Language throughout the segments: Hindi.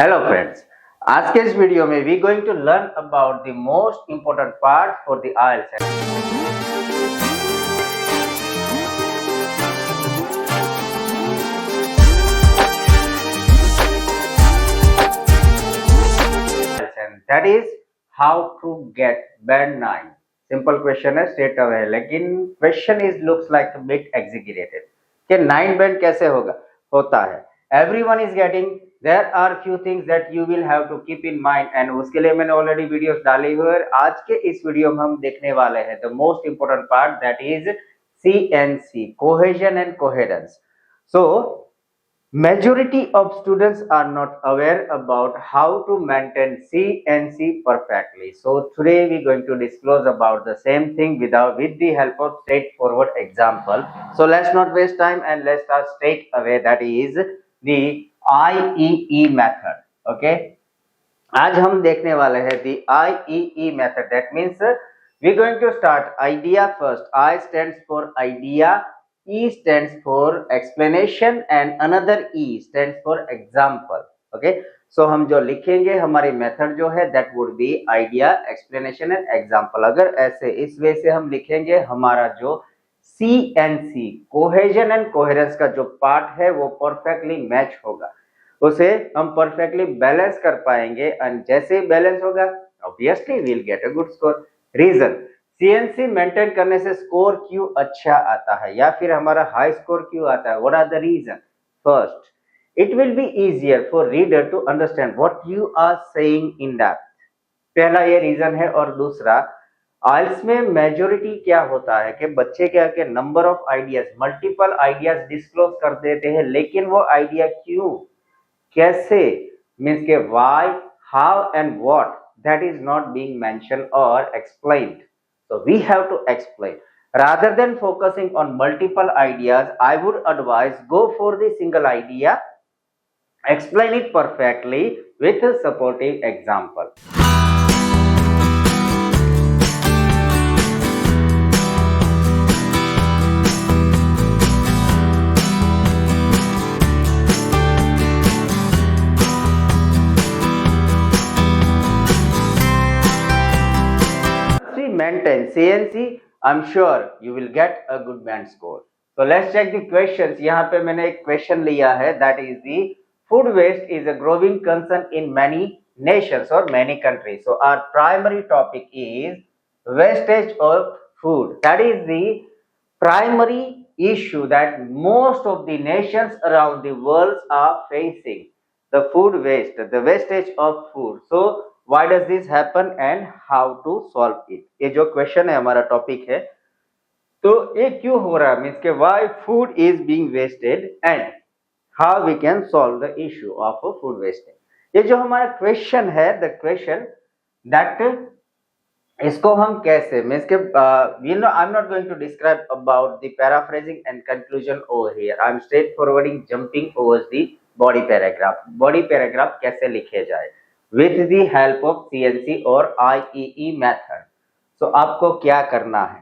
हेलो फ्रेंड्स, आज के इस वीडियो में we going to learn about the most important part for the IELTS and that is how to get band 9. Simple question है, स्ट्रेट अवे है, लेकिन question is looks like a bit executed कि 9 बैंड कैसे होता है। Everyone is getting, there are few things that you will have to keep in mind and उसके लिए मैंने ऑलरेडी वीडियोस डाली हुई है। आज के इस वीडियो में हम देखने वाले हैं the most important part that is CNC, cohesion and coherence. So majority of students are not aware about how to maintain CNC perfectly. So today we are going to disclose about the same thing with the help of straightforward example. So let's not waste time and let's start straight away. That is the IEE method. Okay. आज हम देखने वाले हैं the IEE method. That means we are going to start idea first. I stands for idea. E stands for explanation and another E stands for example. Okay, so हम जो लिखेंगे हमारी मेथड जो है that would be idea, explanation and example. अगर ऐसे इस वे से हम लिखेंगे हमारा जो CNC, कोहेजन एंड कोहेरेंस का जो पार्ट है वो परफेक्टली मैच होगा, उसे हम परफेक्टली बैलेंस कर पाएंगे एंड जैसे ही बैलेंस होगा obviously we'll get a good score. Reason, CNC maintain करने से स्कोर क्यों अच्छा आता है या फिर हमारा हाई स्कोर क्यों आता है? What are the reason? First, it will be easier for reader to understand what you are saying in depth. पहला ये रीजन है। और दूसरा, आइल्स में मेजोरिटी क्या होता है कि बच्चे क्या के number of ideas, multiple ideas disclose कर देते हैं, लेकिन वो आइडिया क्यों, कैसे, मीन्स के why, how and what, that is not being mention और explained. So we have to explain. Rather than focusing on multiple ideas, I would advise go for the single idea, explain it perfectly with a supporting example. Maintain CNC, I'm sure you will get a good band score. So let's check the questions. यहाँ पे मैंने एक क्वेश्चन लिया है, that is the food waste is a growing concern in many nations or many countries. So our primary topic is wastage of food. That is the primary issue that most of the nations around the world are facing. The food waste, the wastage of food. So why does this happen and how to solve it? ये जो क्वेश्चन है हमारा टॉपिक है, तो ये क्यों हो रहा है, मीन्स के why food is being wasted and how we can solve the issue of food wasting. ये जो हमारा क्वेश्चन है, the question that इसको हम कैसे, मीन्स के you know I'm not going to describe about the paraphrasing and conclusion over here. I'm straightforwarding jumping over the body paragraph. Body paragraph कैसे लिखे जाए with the help of CNC और IEE method. So आपको क्या करना है,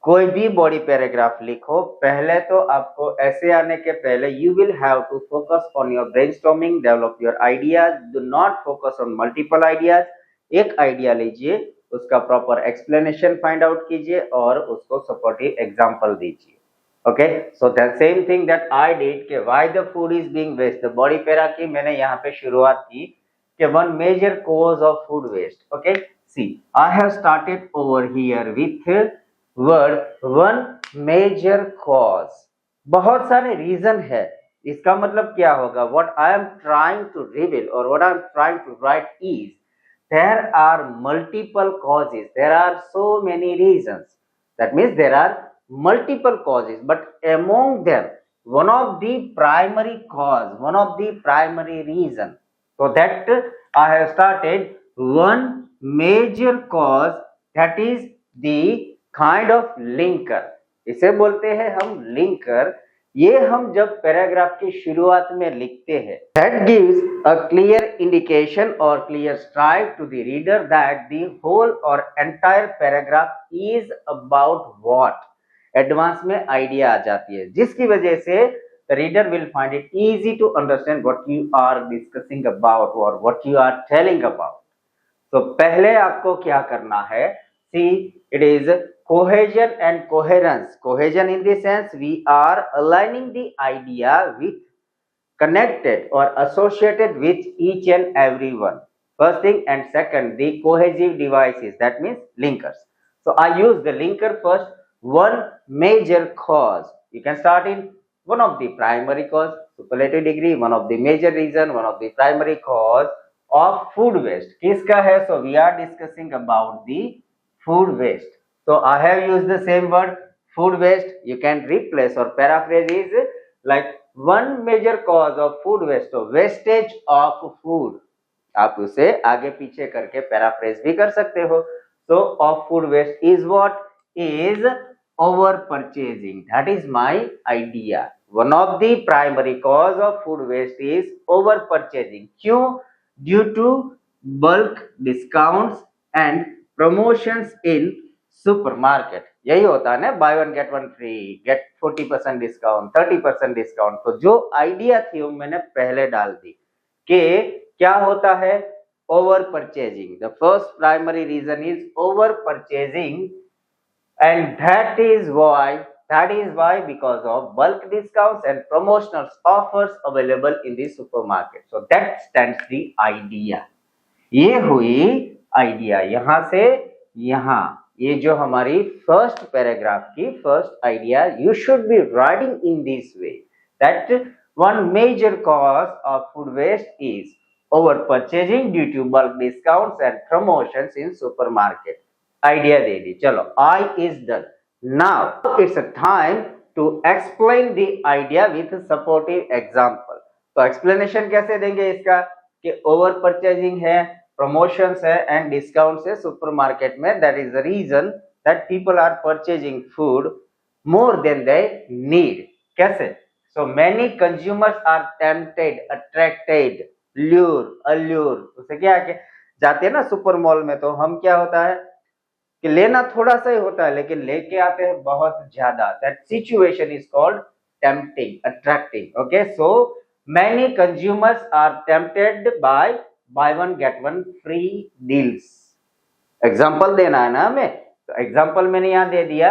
कोई भी बॉडी पैराग्राफ लिखो, पहले तो आपको ऐसे आने के पहले you will have to focus on your brainstorming, develop your ideas, do not focus on multiple ideas. एक आइडिया लीजिए, उसका प्रॉपर एक्सप्लेनेशन फाइंड आउट कीजिए और उसको सपोर्टिव एग्जांपल दीजिए. Okay, so the same thing that I did के why the food is being waste. The body para की मैंने यहाँ पे शुरुआत की कि one major cause of food waste. Okay, see, I have started over here with word one major cause. बहुत सारे रीजन है, इसका मतलब क्या होगा, what I am trying to reveal or what I am trying to write is there are multiple causes, there are so many reasons. That means there are multiple causes, but among them one of the primary cause, one of the primary reason. So that I have started one major cause, that is the kind of linker. इसे बोलते हैं हम लिंकर. ये हम जब पैराग्राफ की शुरुआत में लिखते हैं, that gives a clear indication or clear strike to the reader that the whole or entire paragraph is about what. Advance में आइडिया आ जाती है, जिसकी वजह से the reader will find it easy to understand what you are discussing about or what you are telling about. तो पहले आपको क्या करना है, see it is cohesion and coherence. Cohesion in the sense we are aligning the idea with, connected or associated with each and every one. First thing, and second, the cohesive devices, that means linkers. So I use the linker first. One major cause, you can start in one of the primary cause, superlative degree, one of the major reason, one of the primary cause of food waste. किसका है? So we are discussing about the food waste. So I have used the same word, food waste. You can replace or paraphrase is like one major cause of food waste, so wastage of food. आप उसे आगे पीछे करके पैराफ्रेज भी कर सकते हो. So of food waste is what? Is over purchasing. That is my idea. One of the primary cause of food waste is over purchasing. क्यों? Due to bulk discounts and promotions in supermarket. यही होता है ना, buy one get one free, get 40% discount, 30% discount. तो जो आइडिया थी वो मैंने पहले डाल दी कि क्या होता है, over purchasing. The first primary reason is over purchasing and that is why because of bulk discounts and promotional offers available in the supermarket. So that stands the idea. ये हुई आइडिया. यहां से यहां, ये जो हमारी फर्स्ट पैराग्राफ की first idea, you should be writing in this way that one major cause of food waste is over purchasing due to bulk discounts and promotions in supermarket. Idea दे दी. चलो, I is done. Now it's a time to explain the idea with supportive example. तो एक्सप्लेनेशन कैसे देंगे इसका कि ओवर परचेजिंग है, प्रमोशंस है एंड डिस्काउंट्स है सुपरमार्केट में. That is the reason that people are purchasing food more than they need. कैसे? So many consumers are tempted, attracted, allure. उसे क्या है कि जाते हैं ना सुपर मॉल में, तो हम क्या होता है कि लेना थोड़ा सा ही होता है लेकिन लेके आते हैं बहुत ज्यादा. That situation is called tempting, attracting. Okay, so many consumers are tempted by buy one get one free deals. Example देना है ना हमें, तो एग्जाम्पल मैंने यहां दे दिया,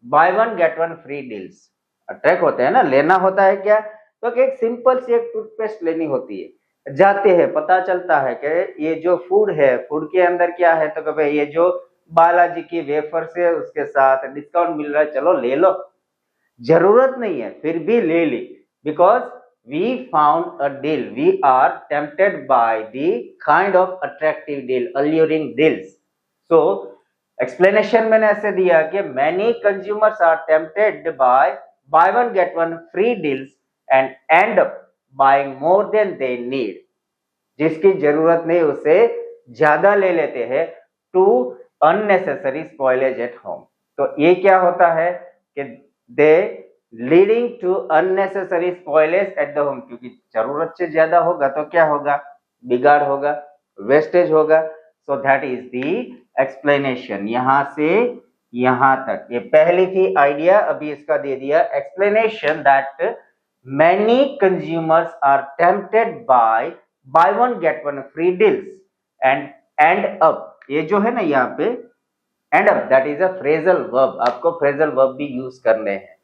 bye one get one free deals. Attract होते हैं ना, लेना होता है क्या, तो एक सिंपल सी एक टूथपेस्ट लेनी होती है. जाते हैं, पता चलता है कि ये जो फूड है, फूड के अंदर क्या है, तो कभी ये जो बालाजी की वेफर से उसके साथ डिस्काउंट मिल रहा है, चलो ले लो. जरूरत नहीं है फिर भी ले ली, because we found a deal. We are tempted by the kind of attractive deal, alluring deals. So explanation मैंने ऐसे दिया कि many consumers are tempted by buy one get one free deals and end up buying more than they need. जिसकी जरूरत नहीं उसे ज्यादा ले लेते हैं to unnecessary spoilage at home. तो ये क्या होता है कि they leading to unnecessary spoilage at the home. क्योंकि जरूरत से ज्यादा होगा तो क्या होगा, बिगाड़ होगा, वेस्टेज होगा. सो दैट इज द एक्सप्लेनेशन. यहां से यहां तक ये पहली थी आइडिया, अभी इसका दे दिया explanation that many consumers are tempted by one get one free deals end up. ये जो है ना यहाँ पे end up, that is a phrasal verb. आपको फ्रेजल वर्ब भी यूज करने हैं.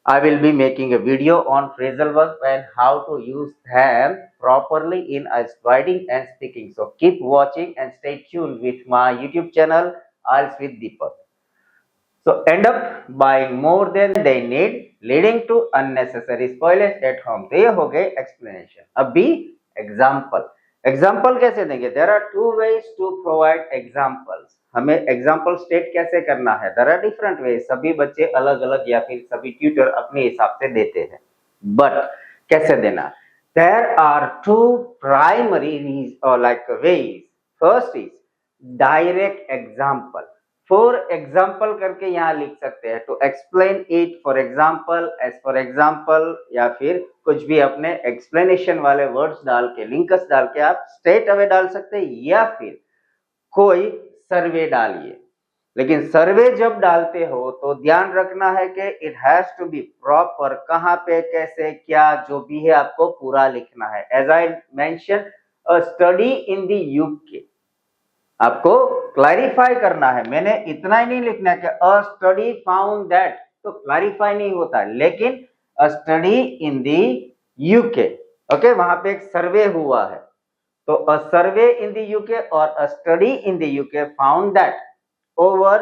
I will be making a video on phrasal verbs and how to use them properly in writing and speaking. So keep watching and stay tuned with my YouTube channel, IELTS with Dipak. So end up buying more than they need, leading to unnecessary spoilage at home. तो ये हो गए explanation. अभी example. एग्जाम्पल कैसे देंगे? There are two ways to provide examples. हमें एग्जाम्पल स्टेट कैसे करना है? There are different ways. सभी बच्चे अलग अलग या फिर सभी ट्यूटर अपने हिसाब से देते हैं, बट कैसे देना? There are two primary like ways. First is direct example. For example करके यहाँ लिख सकते हैं, to explain it, for example, as for example, या फिर कुछ भी अपने एक्सप्लेनेशन वाले वर्ड्स डाल के, लिंक्स डाल के आप स्ट्रेट अवे डाल सकते हैं, या फिर कोई सर्वे डालिए. लेकिन सर्वे जब डालते हो तो ध्यान रखना है कि it has to be proper, कहाँ पे कैसे क्या जो भी है आपको पूरा लिखना है। As I mention a study in the UK, आपको क्लैरिफाई करना है। मैंने इतना ही नहीं लिखना है कि अ स्टडी फाउंड दैट, तो क्लैरिफाई नहीं होता है, लेकिन a study in the UK, okay, वहां पे एक सर्वे हुआ है। तो a survey in the UK or a study in the UK found that over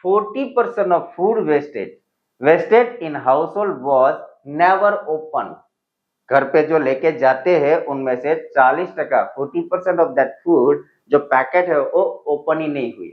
40% of food wasted in household was never open। घर पे जो लेके जाते हैं उनमें से 40%, 40% ऑफ दैट फूड जो पैकेट है वो ओपन ही नहीं हुई।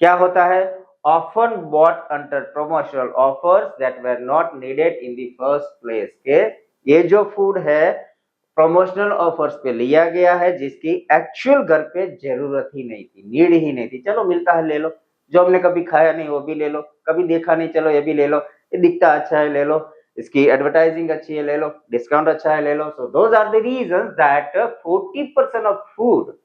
क्या होता है? Often bought under promotional offers that were not needed in the first place, के ये जो फूड है प्रमोशनल ऑफर्स पे लिया गया है जिसकी एक्चुअल घर पे जरूरत ही नहीं थी, नीड ही नहीं थी। चलो मिलता है ले लो, जो हमने कभी खाया नहीं वो भी ले लो, कभी देखा नहीं चलो ये भी ले लो, ये दिखता अच्छा है ले लो, इसकी एडवर्टाइजिंग अच्छी है ले लो, डिस्काउंट अच्छा है ले लो। So those are the reasons that 40% off food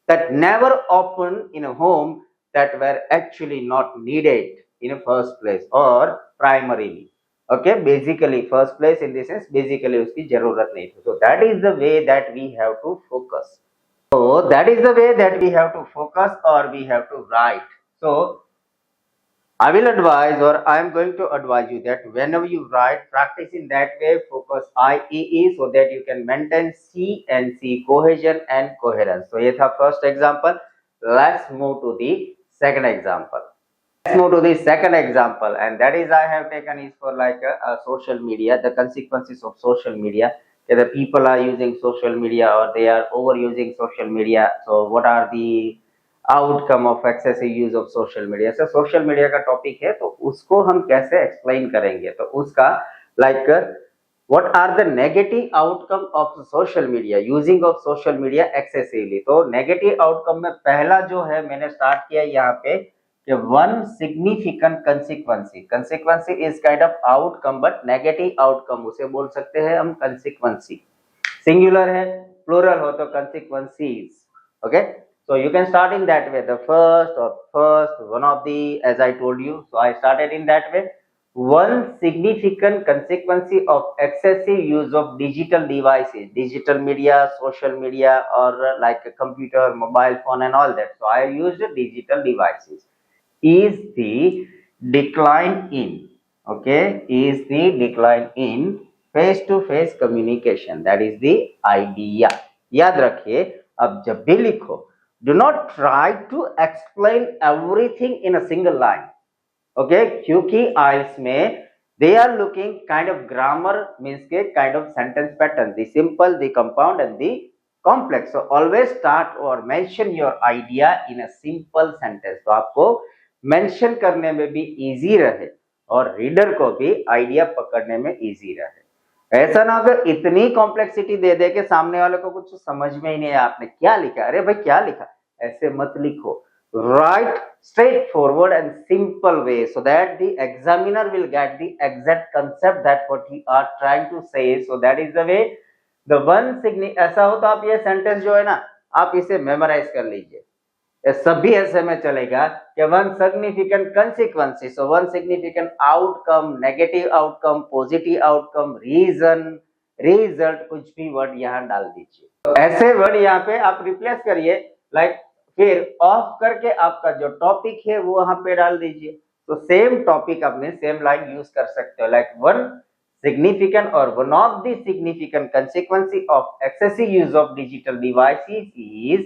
that never opened in a home that were actually not needed in a first place or primarily, okay, basically first place in this sense basically उसकी जरूरत नहीं थी। So that is the way that we have to focus, so that is the way that we have to focus or we have to write. So I will advise, or I am going to advise you that whenever you write, practice in that way, focus IEE so that you can maintain C and C, cohesion and coherence. So, ये था first example. Let's move to the second example. Let's move to the second example, and that is I have taken is for like a social media, the consequences of social media. The people are using social media or they are overusing social media. So, what are the outcome of excessive use of social media? से सोशल मीडिया का टॉपिक है तो उसको हम कैसे एक्सप्लेन करेंगे, तो उसका like what are the negative outcome of social media, using of social media excessively. तो नेगेटिव आउटकम में पहला जो है मैंने स्टार्ट किया यहाँ पे कि one significant consequency, consequency is kind of outcome but negative outcome उसे बोल सकते हैं हम कंसिक्वेंसी। सिंगुलर है, प्लूरल हो तो कंसिक्वेंसीज, okay. So you can start in that way, the first one of the, as I told you, so I started in that way. One significant consequence of excessive use of digital devices, digital media, social media, or like a computer, mobile phone and all that. So I used digital devices. Is the decline in, okay, is the decline in face-to-face communication. That is the idea. याद रखिए, अब जब भी लिखो do not try to explain everything in a single line, okay, क्योंकि IELTS में they are looking kind of grammar, means के kind of sentence pattern, the simple, the compound and the complex. So always start or mention your idea in a simple sentence, तो आपको mention करने में भी easy रहे और रीडर को भी आइडिया पकड़ने में easy रहे। ऐसा ना हो इतनी कॉम्प्लेक्सिटी दे दे के सामने वाले को कुछ समझ में ही नहीं है आपने क्या लिखा, अरे भाई क्या लिखा, ऐसे मत लिखो। Write straightforward and simple way so that the examiner will get the exact concept that what he are trying to say, so that is the way the one ऐसा हो तो आप ये सेंटेंस जो है ना आप इसे मेमोराइज कर लीजिए, सभी ऐसे में चलेगा कि one significant consequences, so one significant outcome, negative outcome, positive outcome, reason, result, कुछ भी वर्ड यहाँ डाल दीजिए। तो ऐसे वर्ड यहाँ पे आप रिप्लेस करिए, लाइक फिर ऑफ करके आपका जो टॉपिक है वो वहां पे डाल दीजिए। तो सेम टॉपिक आपने सेम लाइन यूज कर सकते हो, like one significant or one of the significant consequences of excessive use of digital devices is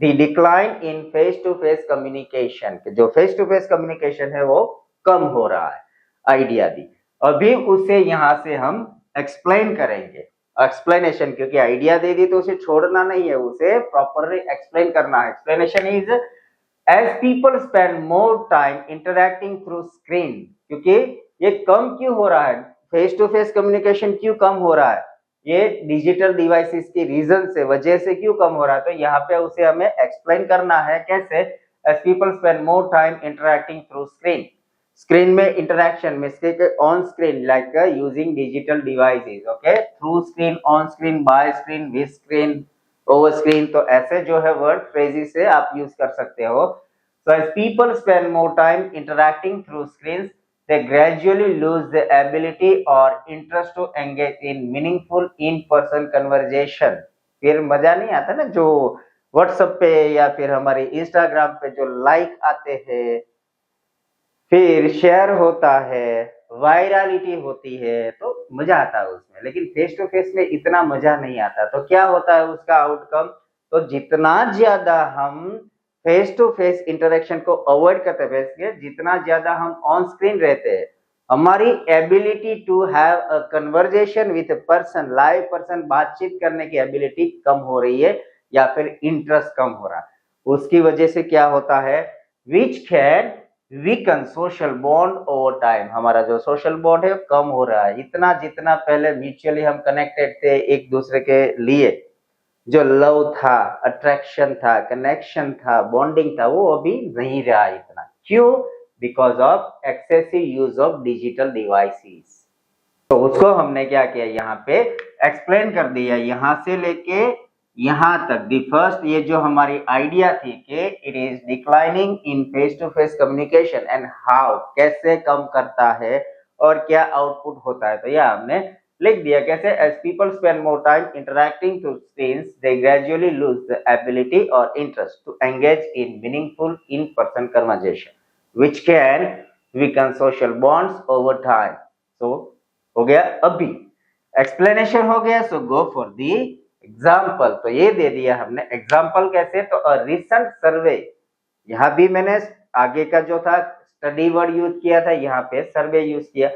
the decline in face to face communication, जो face to face communication है वो कम हो रहा है, आइडिया दी। अभी उसे यहां से हम एक्सप्लेन करेंगे, एक्सप्लेनेशन, क्योंकि आइडिया दे दी तो उसे छोड़ना नहीं है, उसे प्रॉपरली एक्सप्लेन करना है। Explanation is as people spend more time interacting through screen, क्योंकि ये कम क्यों हो रहा है, फेस टू फेस कम्युनिकेशन क्यों कम हो रहा है, ये डिजिटल डिवाइसेस की रीजन से, वजह से क्यों कम हो रहा है, तो यहाँ पे उसे हमें एक्सप्लेन करना है कैसे। As people spend more time interacting through screen, screen में इंटरैक्शन में on screen, like using digital devices, okay, through screen, on screen, by screen, with screen, over screen. तो ऐसे जो है वर्ड फ्रेजेस से आप यूज कर सकते हो। So as people spend more time interacting through screens, they gradually lose the ability or interest to engage in meaningful in-person conversation. फिर मजा नहीं आता ना जो व्हाट्सएप पे या फिर हमारे इंस्टाग्राम पे जो लाइक आते हैं, फिर शेयर होता है, वायरलिटी होती है, तो मजा आता है उसमें, लेकिन फेस टू फेस में इतना मजा नहीं आता। तो क्या होता है उसका आउटकम? तो जितना ज्यादा हम फेस टू फेस इंटरेक्शन को अवॉइड करते हैं, जितना ज्यादा हम ऑन स्क्रीन रहते हैं, हमारी ability to have a conversation with person, live person बातचीत करने की एबिलिटी कम हो रही है या फिर इंटरेस्ट कम हो रहा है। उसकी वजह से क्या होता है? विच can weaken social bond over time. हमारा जो सोशल बॉन्ड है कम हो रहा है। इतना जितना पहले म्यूचुअली हम कनेक्टेड थे एक दूसरे के लिए, जो लव था, अट्रैक्शन था, कनेक्शन था, बॉन्डिंग था, वो अभी नहीं रहा इतना। क्यों? Because of excessive use of digital devices. तो उसको हमने क्या किया, यहाँ पे एक्सप्लेन कर दिया, यहाँ से लेके यहाँ तक। दी फर्स्ट, ये जो हमारी आइडिया थी कि it is declining in face to face communication and how, कैसे कम करता है और क्या आउटपुट होता है। तो यह हमने लिख दिया कैसे, as people spend more time interacting through screens, they gradually lose the ability और interest to engage in meaningful in person conversation which can weaken social bonds over time. So हो गया, अभी एक्सप्लेनेशन हो गया। So go for the example. तो ये दे दिया हमने एग्जाम्पल कैसे, तो अ रिसेंट सर्वे, यहां भी मैंने आगे का जो था स्टडी वर्ड यूज किया था, यहाँ पे सर्वे यूज किया।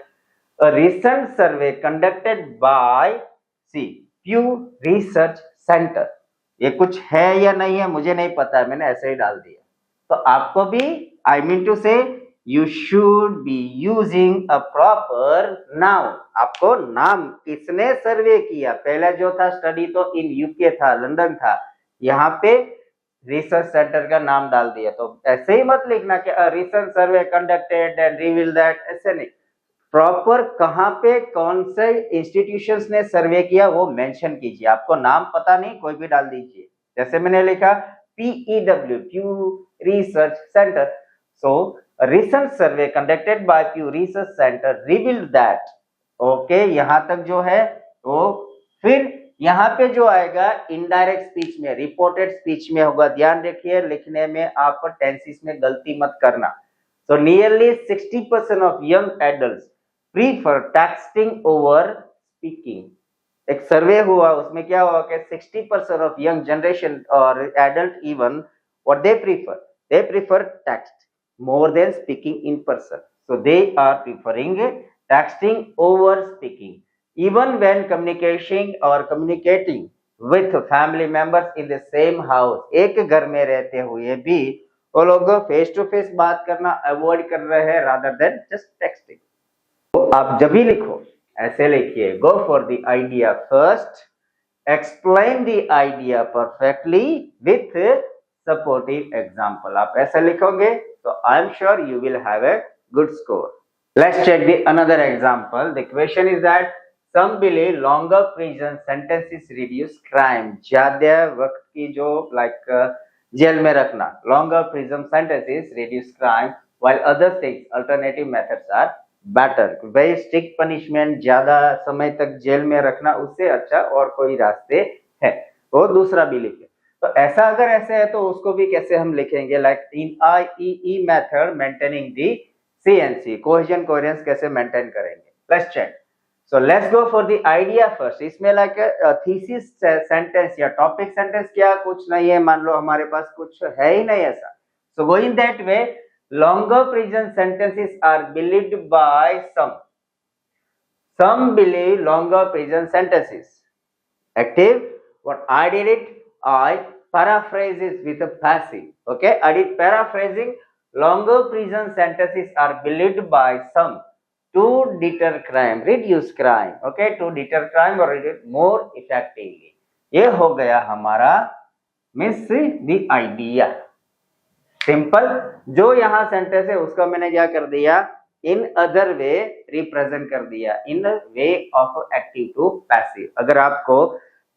A recent survey conducted by C Pew research center. ये कुछ है या नहीं है मुझे नहीं पता, मैंने ऐसे ही डाल दिया। तो आपको भी, आई मीन टू से, you should be using a proper noun. आपको नाम, किसने सर्वे किया, पहले जो था स्टडी तो इन यूके था, लंदन था, यहाँ पे रिसर्च सेंटर का नाम डाल दिया। तो ऐसे ही मत लिखना कि research survey conducted and reveal that, ऐसे नहीं। प्रॉपर कहाँ पे कौन से इंस्टीट्यूशंस ने सर्वे किया वो मेंशन कीजिए। आपको नाम पता नहीं, कोई भी डाल दीजिए। जैसे मैंने लिखा PEW, प्यू research centre. So recent survey conducted bye प्यू research centre revealed that. Okay, यहां तक जो है वो। फिर यहाँ पे जो आएगा इनडायरेक्ट स्पीच में, रिपोर्टेड स्पीच में होगा। ध्यान रखिए, लिखने में आप टेंसेस में गलती मत करना। So nearly 60% of young adults prefer texting over speaking. एक सर्वे हुआ, उसमें क्या हुआ कि 60% of young generation और adult even, what they prefer text more than speaking in person. So they are preferring texting over speaking. Even when communicating with family members in the same house, एक घर में रहते हुए भी वो लोग फेस टू फेस बात करना अवॉइड कर रहे हैं रादर देन जस्ट टेक्सटिंग। तो आप जब भी लिखो ऐसे लिखिए, go for the idea first, explain the idea perfectly with supportive example. आप ऐसे लिखोगे तो I am sure you will have a good score. Let's check the another example. The question is that some believe longer prison sentences reduce crime. ज्यादा वक्त की जो जेल में रखना, longer prison sentences reduce crime while other six alternative methods are better. भाई स्ट्रिक्ट पनिशमेंट, ज्यादा समय तक जेल में रखना, उससे अच्छा और कोई रास्ते है, वो दूसरा भी लिखे। तो ऐसा अगर ऐसे है तो उसको भी कैसे हम लिखेंगे, like in IEE method maintaining the CNC, cohesion coherence कैसे मेंटेन करेंगे। Let's check. So let's go for the idea first. इसमें like thesis sentence या topic sentence क्या कुछ नहीं है, मान लो हमारे पास कुछ है ही नहीं ऐसा। So going that way, longer prison sentences are believed by some. Some believe longer prison sentences. Active. What I did it, I paraphrase it with a passive. Okay, I did paraphrasing. Longer prison sentences are believed by some to deter crime, reduce crime, okay, to deter crime or reduce more effectively. ये हो गया हमारा मिस द आइडिया। सिंपल। जो यहाँ सेंटेंस है उसका मैंने क्या कर दिया, इन अदर वे रिप्रेजेंट कर दिया, in way of active to passive. अगर आपको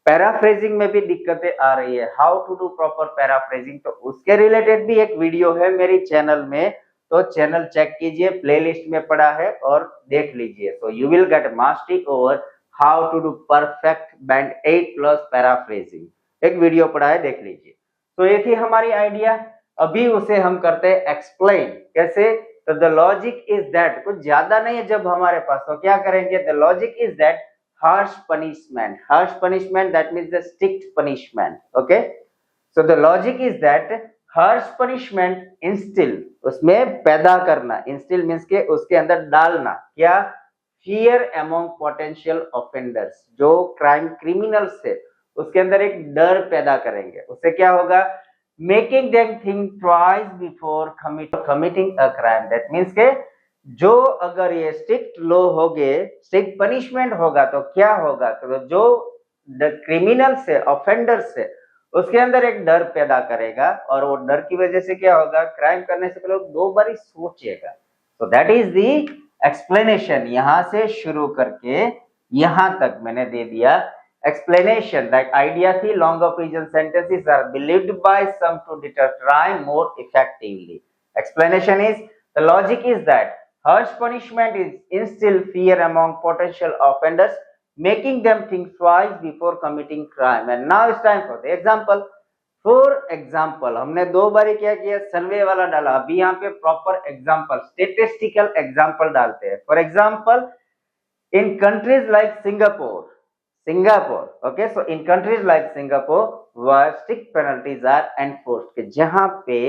पैराफ्रेजिंग में भी दिक्कतें आ रही है, how to do proper paraphrasing, तो उसके रिलेटेड भी एक वीडियो है मेरी चैनल में, तो चैनल चेक कीजिए, प्लेलिस्ट में पड़ा है और देख लीजिए। तो you will get mastery over how to do perfect band 8 plus paraphrasing, एक वीडियो पड़ा है, देख लीजिए। तो ये थी हमारी आइडिया। अभी उसे हम करते हैं एक्सप्लेन, कैसे? तो द लॉजिक इज दैट, कुछ ज्यादा नहीं है जब हमारे पास, तो क्या करेंगे? The logic is that harsh punishment, that means the strict punishment, okay? So the logic is that harsh punishment instill, उसमें पैदा करना, instill means के उसके अंदर डालना, क्या? fear among potential offenders, जो crime criminals है उसके अंदर एक डर पैदा करेंगे, उससे क्या होगा? making them think twice before committing a crime, that means के जो अगर ये स्ट्रिक्ट लॉ हो गए, स्ट्रिक्ट पनिशमेंट होगा तो क्या होगा? तो जो क्रिमिनल्स है, ऑफेंडर्स है, उसके अंदर एक डर पैदा करेगा, और वो डर की वजह से क्या होगा? क्राइम करने से पहले दो बार सोचेगा। So that is the explanation. यहां से शुरू करके यहां तक मैंने दे दिया एक्सप्लेनेशन। दैट आइडिया थी long of reason sentences are believed by some to deter crime more effectively. Explanation is, the logic is that harsh punishment is instill fear among potential offenders, making them think twice before committing crime. And now it's time for the example. For example, हमने दो बारी क्या किया? सर्वे वाला डाला। अभी यहाँ पे प्रॉपर एग्जाम्पल, स्टेटिस्टिकल एग्जाम्पल डालते हैं। For example, in countries like Singapore, okay, so in countries like Singapore where strict penalties are enforced, कि जहाँ पे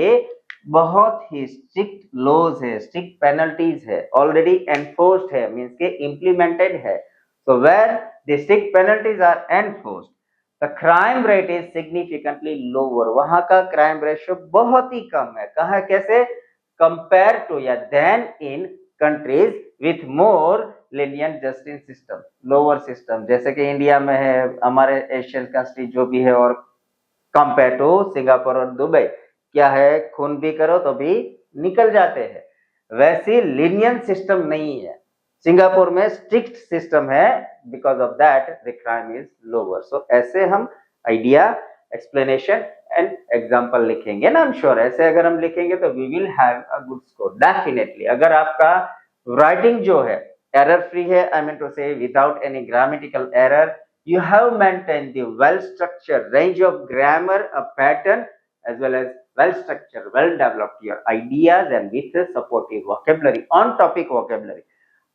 बहुत ही स्ट्रिक्ट लॉज है, स्ट्रिक्ट पेनल्टीज है, ऑलरेडी एनफोर्स्ड है, मींस के इम्प्लीमेंटेड है। So where the strict penalties are enforced, the crime rate is significantly lower, वहां का क्राइम रेशियो बहुत ही कम है। कहा कैसे? कंपेयर टू या than in countries with more lenient justice system, lower system, जैसे कि इंडिया में है, हमारे एशियन कंट्री जो भी है, और कंपेयर टू सिंगापुर और दुबई, क्या है? खून भी करो तो भी निकल जाते हैं, वैसी lenient सिस्टम नहीं है। सिंगापुर में स्ट्रिक्ट सिस्टम है, because of that the crime is lower. So ऐसे हम आइडिया, एक्सप्लेनेशन एंड एग्जाम्पल लिखेंगे ना, आई एम श्योर ऐसे अगर हम लिखेंगे तो we will have a good score definitely. अगर आपका राइटिंग जो है error free है, I mean to say without any grammatical error, you have maintained the well structured range of grammar, a pattern, as well as well structured, well developed your ideas, and with a supportive vocabulary, on topic vocabulary,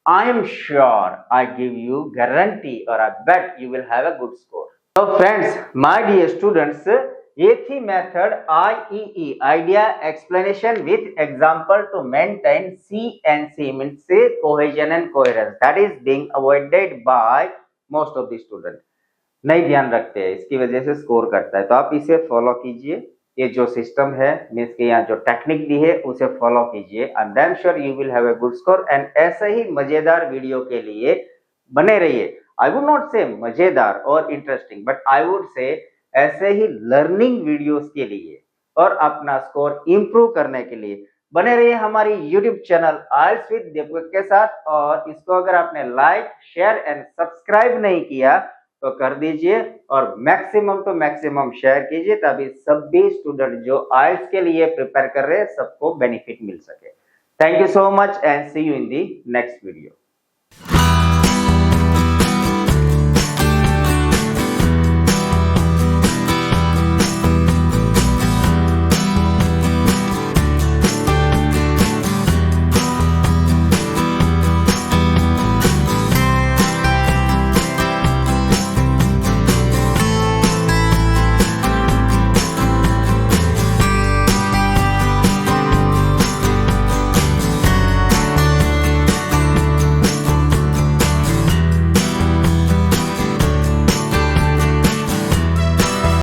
I am sure, I give you guarantee or I bet you will have a good score. So friends, my dear students, ये थी method IEE, idea explanation with example to maintain CNC means से cohesion and coherence, that is being avoided by most of the student, नहीं ध्यान रखते हैं, इसकी वजह से स्कोर करता है। तो आप इसे फॉलो कीजिए, ये जो सिस्टम है मींस के यहाँ जो टेक्निक दी है उसे फॉलो कीजिए, I am damn sure you will have a good score. And ऐसे ही मजेदार वीडियो के लिए बने रहिए। आई वुड नॉट से मजेदार और interesting, but I would say ऐसे ही लर्निंग वीडियोस के लिए और अपना स्कोर इंप्रूव करने के लिए बने रहिए हमारी यूट्यूब चैनल आइल्स विद दीपक के साथ। और इसको अगर आपने लाइक, शेयर एंड सब्सक्राइब नहीं किया तो कर दीजिए, और मैक्सिमम तो मैक्सिमम शेयर कीजिए, ताकि सभी स्टूडेंट जो आइल्स के लिए प्रिपेयर कर रहे हैं सबको बेनिफिट मिल सके। Thank you so much and see you in the next video.